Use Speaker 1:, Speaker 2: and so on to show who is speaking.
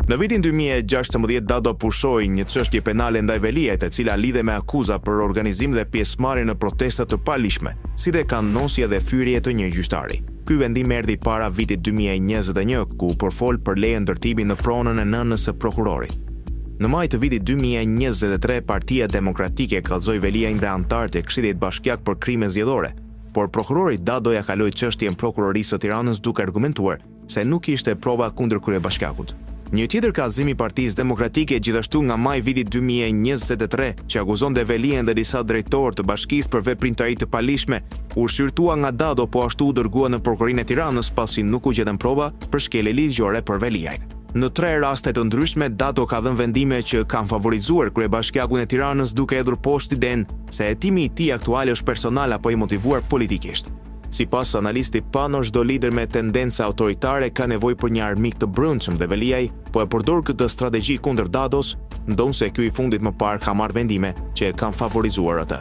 Speaker 1: Në vitin 2016 Dado pushoi një çështje penale ndaj Veliajt, e cila lidhe me akuza për organizim dhe pjesëmarrje në protesta të palishme, si dhe kannosje dhe fyrje të një gjyqtari. Ky vendim erdhi para vitit 2021, ku përfol për leje ndërtimi në pronën e nënës së prokurorit. Në maj të vitit 2023, Partia Demokratike kallzoi Veliajin dhe anëtarët e Këshillit Bashkiak për krime zgjedhore, por prokurori Dado ja kaloi çështjen prokurorisë së Tiranës duke argumentuar se nuk ishte prova kundër kryebashkiakut. Një tjetër kallëzim i Partisë Demokratike gjithashtu nga maj vitit 2023, që akuzonte Veliajin dhe disa drejtorë të bashkisë për veprimtari të palishme, u shqyrtua nga Dado, po ashtu u dërgua në Prokurorinë e Tiranës pasi nuk u gjetën prova për shkelje ligjore për Veliajin. Në 3 raste të ndryshme, Dado ka dhënë vendime që kanë favorizuar kryebashkiakun e Tiranës, duke hedhur poshtë idenë se hetimi i tij aktual është personal apo i motivuar politikisht. Sipas analistit Pano, çdo lider me tendenca autoritare ka nevojë për një armik të brendshëm dhe Veliaj po e përdor këtë strategji kundër Dados, ndonse ky i fundit më parë ka marrë vendime që e kanë favorizuar atë.